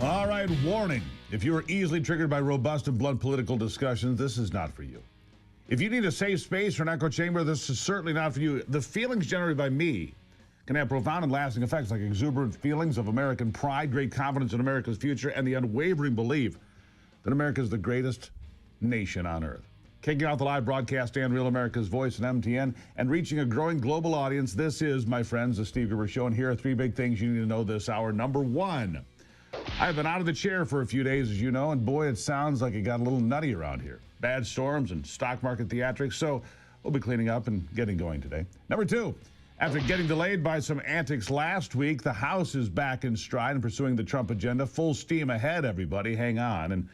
All right, warning. If you are easily triggered by robust and blunt political discussions, this is not for you. If you need a safe space or an echo chamber, this is certainly not for you. The feelings generated by me can have profound and lasting effects, like exuberant feelings of American pride, great confidence in America's future, and the unwavering belief that America is the greatest nation on earth. Kicking out the live broadcast and Real America's Voice and MTN and reaching a growing global audience, this is, my friends, the Steve Gruber Show, and here are three big things you need to know this hour. Number one, I've been out of the chair for a few days, as you know, and boy, it sounds like it got a little nutty around here. Bad storms and stock market theatrics, so we'll be cleaning up and getting going today. Number two, after getting delayed by some antics last week, the House is back in stride and pursuing the Trump agenda. Full steam ahead, everybody. Hang on. And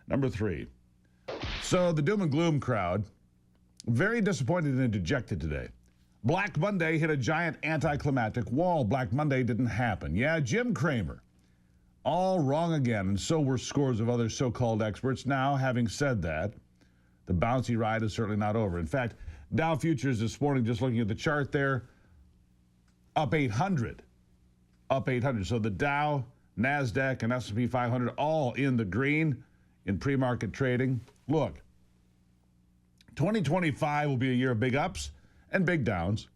number three, so the doom and gloom crowd, very disappointed and dejected today. Black Monday hit a giant anticlimactic wall. Black Monday didn't happen. Yeah, Jim Cramer. All wrong again, and so were scores of other so-called experts. Now, having said that, the bouncy ride is certainly not over. In fact, Dow futures this morning, just looking at the chart there, up 800. Up 800. So the Dow, NASDAQ, and S&P 500 all in the green in pre-market trading. Look, 2025 will be a year of big ups and big downs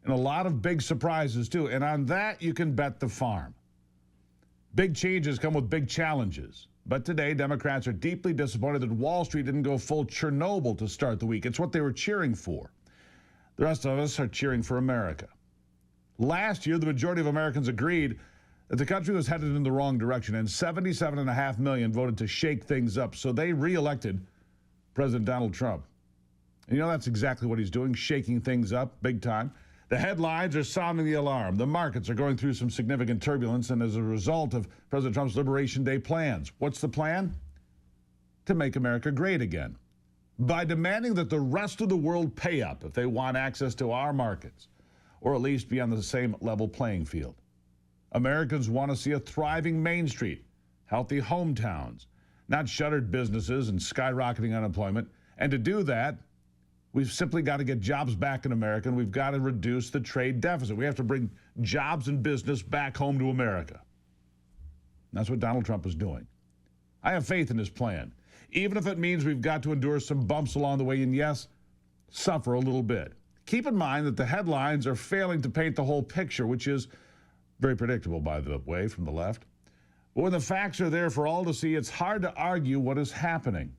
and a lot of big surprises, too. And on that, you can bet the farm. Big changes come with big challenges. But today, Democrats are deeply disappointed that Wall Street didn't go full Chernobyl to start the week. It's what they were cheering for. The rest of us are cheering for America. Last year, the majority of Americans agreed that the country was headed in the wrong direction, and 77.5 million voted to shake things up. So they reelected President Donald Trump. And you know, that's exactly what he's doing, shaking things up big time. The headlines are sounding the alarm. The markets are going through some significant turbulence, and as a result of President Trump's Liberation Day plans. What's the plan? To make America great again. By demanding that the rest of the world pay up if they want access to our markets, or at least be on the same level playing field. Americans want to see a thriving Main Street, healthy hometowns, not shuttered businesses and skyrocketing unemployment. And to do that, we've simply got to get jobs back in America, and we've got to reduce the trade deficit. We have to bring jobs and business back home to America. And that's what Donald Trump is doing. I have faith in his plan, even if it means we've got to endure some bumps along the way and, yes, suffer a little bit. Keep in mind that the headlines are failing to paint the whole picture, which is very predictable, by the way, from the left. But when the facts are there for all to see, it's hard to argue what is happening.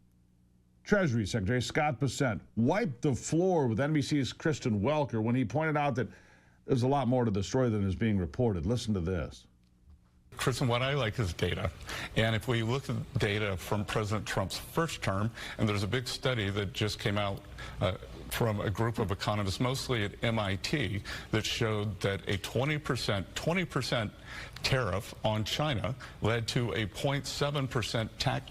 Treasury Secretary Scott Bessent wiped the floor with NBC's Kristen Welker when he pointed out that there's a lot more to the story than is being reported. Listen to this. Kristen, what I like is data. And if we look at data from President Trump's first term, and there's a big study that just came out from a group of economists, mostly at MIT, that showed that a 20% tariff on China led to a 0.7% tax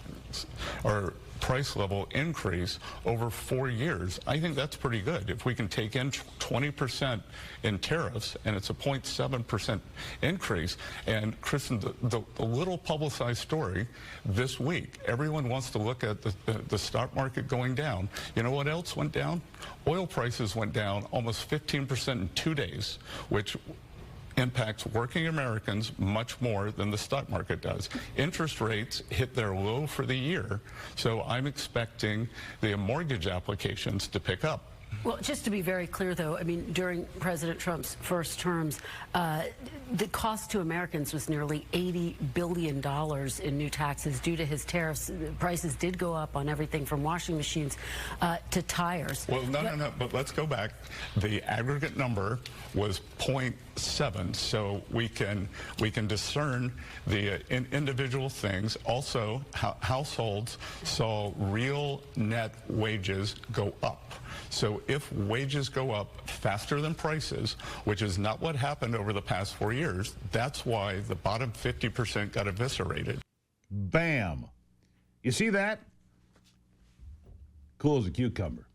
or price level increase over 4 years. I think that's pretty good. If we can take in 20% in tariffs and it's a 0.7% increase. And Kristen, the little publicized story this week, everyone wants to look at the stock market going down. You know what else went down? Oil prices went down almost 15% in 2 days, which impacts working Americans much more than the stock market does. Interest rates hit their low for the year, so I'm expecting the mortgage applications to pick up. Well, just to be very clear, though, I mean, during President Trump's first terms, the cost to Americans was nearly $80 billion in new taxes due to his tariffs. Prices did go up on everything from washing machines to tires. Well, no, but let's go back. The aggregate number was 0.7, so we can discern the individual things. Also, households saw real net wages go up. So if wages go up faster than prices, which is not what happened over the past 4 years, that's why the bottom 50% got eviscerated. Bam. You see that? Cool as a cucumber.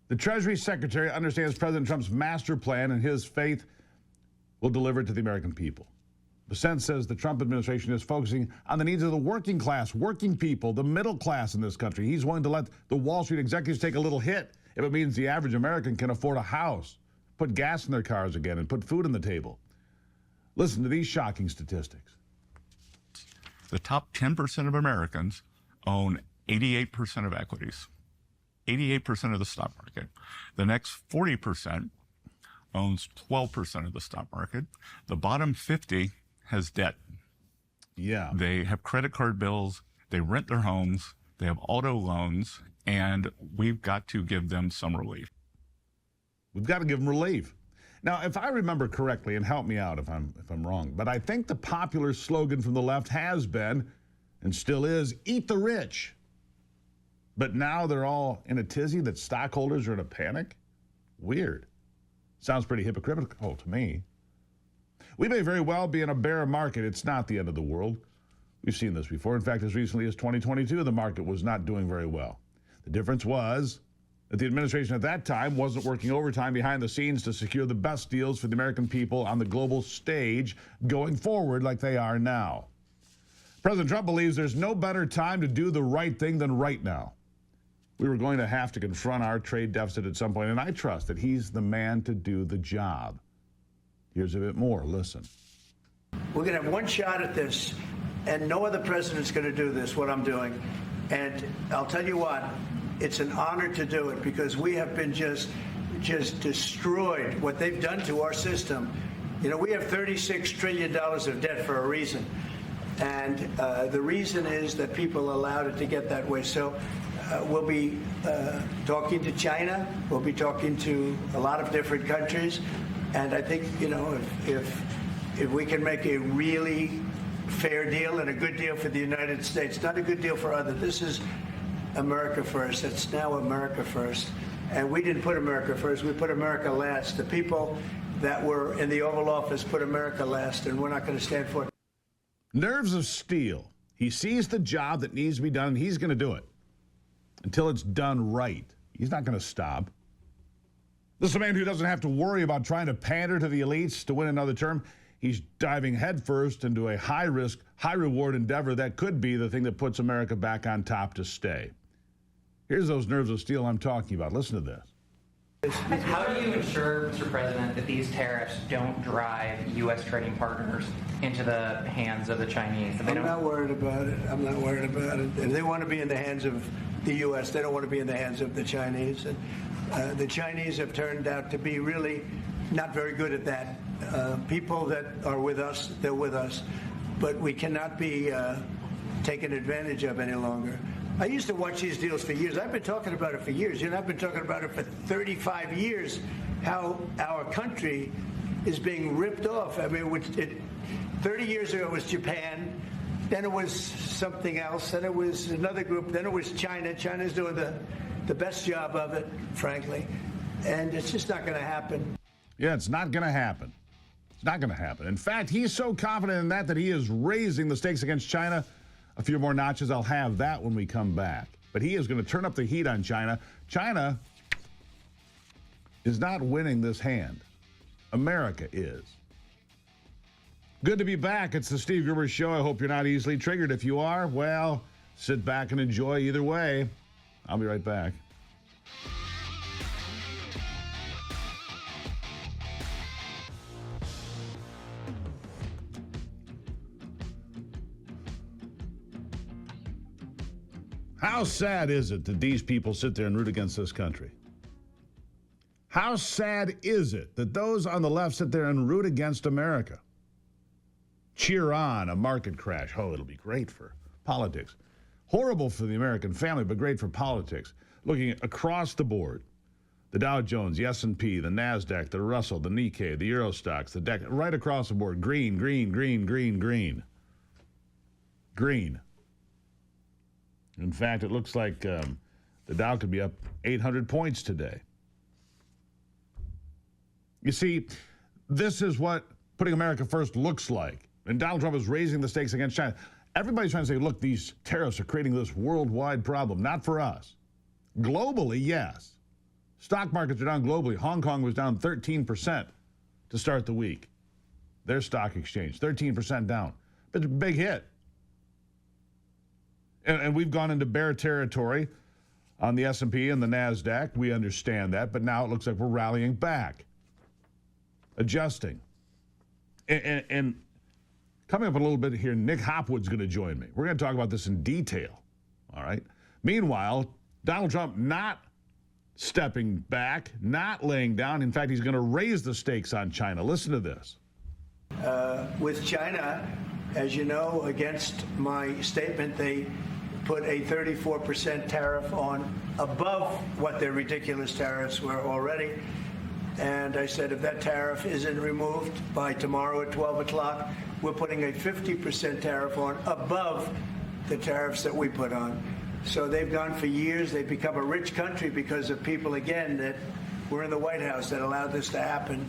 The Treasury Secretary understands President Trump's master plan, and his faith will deliver it to the American people. Bessent says the Trump administration is focusing on the needs of the working class, working people, the middle class in this country. He's willing to let the Wall Street executives take a little hit if it means the average American can afford a house, put gas in their cars again, and put food on the table. Listen to these shocking statistics. The top 10% of Americans own 88% of equities, 88% of the stock market. The next 40% owns 12% of the stock market. The bottom 50 has debt. Yeah. They have credit card bills, they rent their homes, they have auto loans, and we've got to give them some relief. We've got to give them relief. Now, if I remember correctly, and help me out if I'm wrong, but I think the popular slogan from the left has been, and still is, eat the rich. But now they're all in a tizzy that stockholders are in a panic? Weird. Sounds pretty hypocritical to me. We may very well be in a bear market. It's not the end of the world. We've seen this before. In fact, as recently as 2022, the market was not doing very well. The difference was that the administration at that time wasn't working overtime behind the scenes to secure the best deals for the American people on the global stage going forward like they are now. President Trump believes there's no better time to do the right thing than right now. We were going to have to confront our trade deficit at some point, and I trust that he's the man to do the job. Here's a bit more. Listen. We're going to have one shot at this, and no other president's going to do this, what I'm doing. And I'll tell you what, it's an honor to do it because we have been just destroyed, what they've done to our system. You know, we have $36 trillion of debt for a reason. And the reason is that people allowed it to get that way. So we'll be talking to China. We'll be talking to a lot of different countries. And I think, you know, if we can make a really fair deal and a good deal for the United States, not a good deal for others. This is America first. It's now America first. And we didn't put America first. We put America last. The people that were in the Oval Office put America last, and we're not going to stand for it. Nerves of steel. He sees the job that needs to be done, and he's going to do it until it's done right. He's not going to stop. This is a man who doesn't have to worry about trying to pander to the elites to win another term. He's diving headfirst into a high-risk, high-reward endeavor that could be the thing that puts America back on top to stay. Here's those nerves of steel I'm talking about. Listen to this. How do you ensure, Mr. President, that these tariffs don't drive U.S. trading partners into the hands of the Chinese? I'm not worried about it. I'm not worried about it. If they want to be in the hands of the U.S., they don't want to be in the hands of the Chinese. And the Chinese have turned out to be really not very good at that. People that are with us, they're with us. But we cannot be taken advantage of any longer. I used to watch these deals for years. I've been talking about it for years. You know, I've been talking about it for 35 years, how our country is being ripped off. I mean, 30 years ago it was Japan, then it was something else, then it was another group, then it was China. China's doing the best job of it, frankly, and it's just not going to happen. Yeah, it's not going to happen. It's not going to happen. In fact, he's so confident in that he is raising the stakes against China a few more notches. I'll have that when we come back. But he is going to turn up the heat on China. China is not winning this hand. America is. Good to be back. It's the Steve Gruber Show. I hope you're not easily triggered. If you are, well, sit back and enjoy either way. I'll be right back. How sad is it that these people sit there and root against this country? How sad is it that those on the left sit there and root against America? Cheer on a market crash. Oh, it'll be great for politics. Horrible for the American family, but great for politics. Looking across the board, the Dow Jones, the S&P, the NASDAQ, the Russell, the Nikkei, the Euro stocks, the DEC, right across the board. Green, green, green, green, green. Green. In fact, it looks like the Dow could be up 800 points today. You see, this is what putting America first looks like. And Donald Trump is raising the stakes against China. Everybody's trying to say, look, these tariffs are creating this worldwide problem. Not for us. Globally, yes. Stock markets are down globally. Hong Kong was down 13% to start the week. Their stock exchange, 13% down. But it's a big hit. And we've gone into bear territory on the S&P and the NASDAQ. We understand that, but now it looks like we're rallying back, adjusting. And Coming up in a little bit here, Nick Hopwood's going to join me. We're going to talk about this in detail, all right? Meanwhile, Donald Trump not stepping back, not laying down. In fact, he's going to raise the stakes on China. Listen to this. With China, as you know, against my statement, they put a 34% tariff on above what their ridiculous tariffs were already. And I said, if that tariff isn't removed by tomorrow at 12 o'clock, we're putting a 50% tariff on above the tariffs that we put on. So they've gone for years. They've become a rich country because of people, again, that were in the White House that allowed this to happen.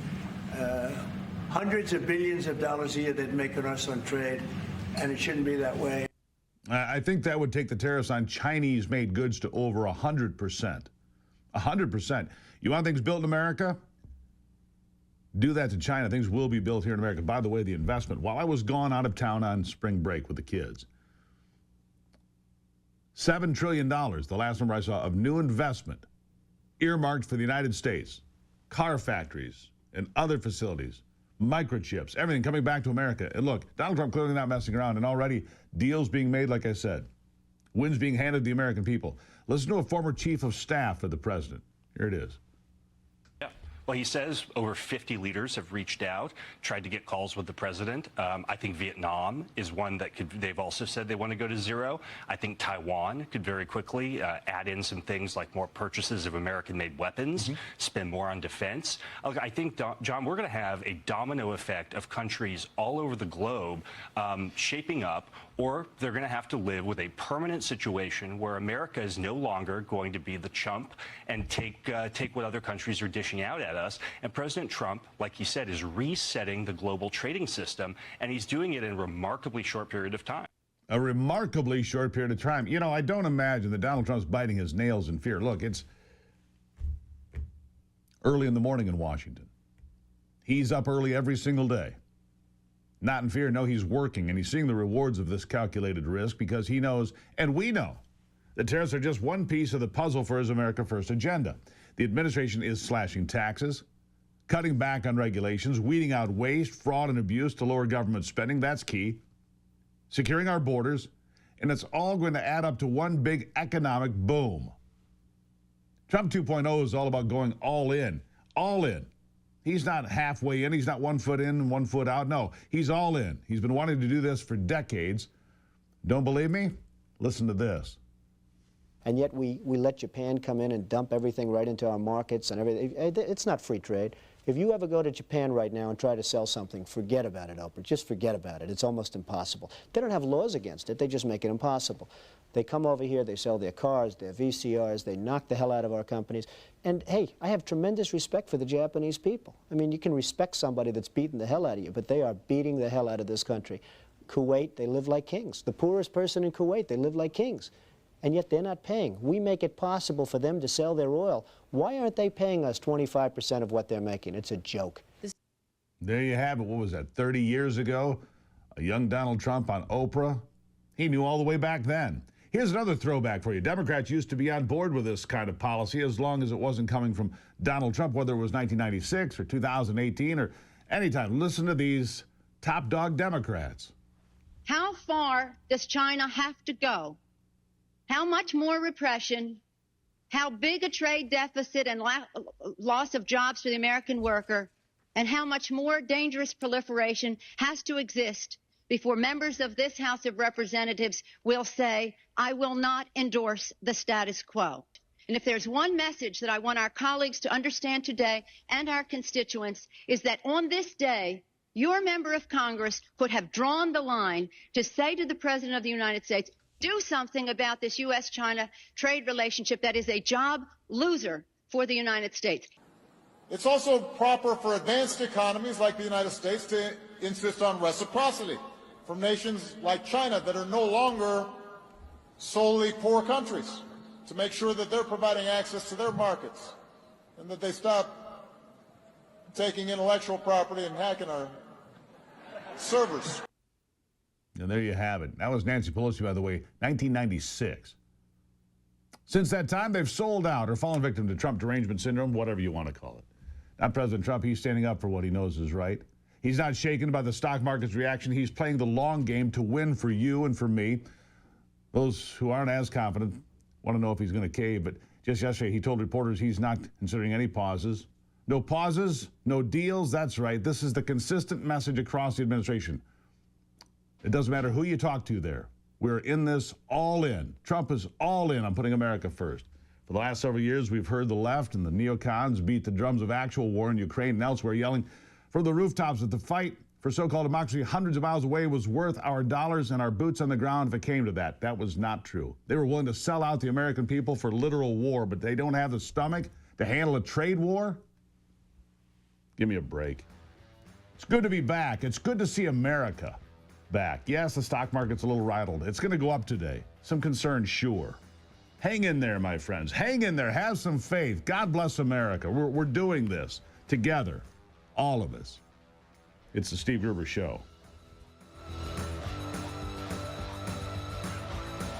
Hundreds of billions of dollars a year they'd make on us on trade, and it shouldn't be that way. I think that would take the tariffs on Chinese-made goods to over 100%. 100%. You want things built in America? Do that to China. Things will be built here in America. By the way, the investment, while I was gone out of town on spring break with the kids, $7 trillion, the last number I saw, of new investment earmarked for the United States, car factories and other facilities, microchips, everything coming back to America. And look, Donald Trump clearly not messing around, and already deals being made, like I said, wins being handed to the American people. Listen to a former chief of staff for the president. Here it is. Well, he says over 50 leaders have reached out, tried to get calls with the president. I think Vietnam is one that they've also said they want to go to zero. I think Taiwan could very quickly add in some things like more purchases of American-made weapons, spend more on defense. I think, John, we're going to have a domino effect of countries all over the globe shaping up, or they're going to have to live with a permanent situation where America is no longer going to be the chump and take what other countries are dishing out at us. And President Trump, like he said, is resetting the global trading system, and he's doing it in a remarkably short period of time. A remarkably short period of time. You know, I don't imagine that Donald Trump's biting his nails in fear. Look, it's early in the morning in Washington. He's up early every single day. Not in fear. No, he's working, and he's seeing the rewards of this calculated risk because he knows, and we know, that tariffs are just one piece of the puzzle for his America First agenda. The administration is slashing taxes, cutting back on regulations, weeding out waste, fraud, and abuse to lower government spending. That's key. Securing our borders, and it's all going to add up to one big economic boom. Trump 2.0 is all about going all in. All in. He's not halfway in. He's not 1 foot in and 1 foot out. No, he's all in. He's been wanting to do this for decades. Don't believe me? Listen to this. And yet we let Japan come in and dump everything right into our markets and everything. It's not free trade. If you ever go to Japan right now and try to sell something, forget about it, Oprah. Just forget about it. It's almost impossible. They don't have laws against it. They just make it impossible. They come over here, they sell their cars, their VCRs, they knock the hell out of our companies. And hey, I have tremendous respect for the Japanese people. I mean, you can respect somebody that's beating the hell out of you, but they are beating the hell out of this country. Kuwait, they live like kings. The poorest person in Kuwait, they live like kings. And yet they're not paying. We make it possible for them to sell their oil. Why aren't they paying us 25% of what they're making? It's a joke. There you have it. What was that, 30 years ago? A young Donald Trump on Oprah. He knew all the way back then. Here's another throwback for you. Democrats used to be on board with this kind of policy as long as it wasn't coming from Donald Trump, whether it was 1996 or 2018 or anytime. Listen to these top dog Democrats. How far does China have to go? How much more repression? How big a trade deficit and loss of jobs for the American worker? And how much more dangerous proliferation has to exist before members of this House of Representatives will say, I will not endorse the status quo? And if there's one message that I want our colleagues to understand today and our constituents is that on this day, your member of Congress could have drawn the line to say to the President of the United States, do something about this U.S.-China trade relationship that is a job loser for the United States. It's also proper for advanced economies like the United States to insist on reciprocity from nations like China that are no longer solely poor countries, to make sure that they're providing access to their markets and that they stop taking intellectual property and hacking our servers. And there you have it. That was Nancy Pelosi, by the way, 1996. Since that time, they've sold out or fallen victim to Trump derangement syndrome, whatever you want to call it. Not President Trump. He's standing up for what he knows is right. He's not shaken by the stock market's reaction. He's playing the long game to win for you and for me. Those who aren't as confident want to know if he's going to cave, but just yesterday he told reporters he's not considering any pauses. No pauses, no deals. That's right. This is the consistent message across the administration. It doesn't matter who you talk to there. We're in this all in. Trump is all in on putting America first. For the last several years, we've heard the left and the neocons beat the drums of actual war in Ukraine and elsewhere, yelling from the rooftops that the fight for so-called democracy hundreds of miles away was worth our dollars and our boots on the ground if it came to that. That was not true. They were willing to sell out the American people for literal war, but they don't have the stomach to handle a trade war? Give me a break. It's good to be back. It's good to see America back. Yes, the stock market's a little rattled. It's going to go up today. Some concern, sure. Hang in there, my friends. Hang in there. Have some faith. God bless America. We're doing this together, all of us. It's the Steve Gruber Show.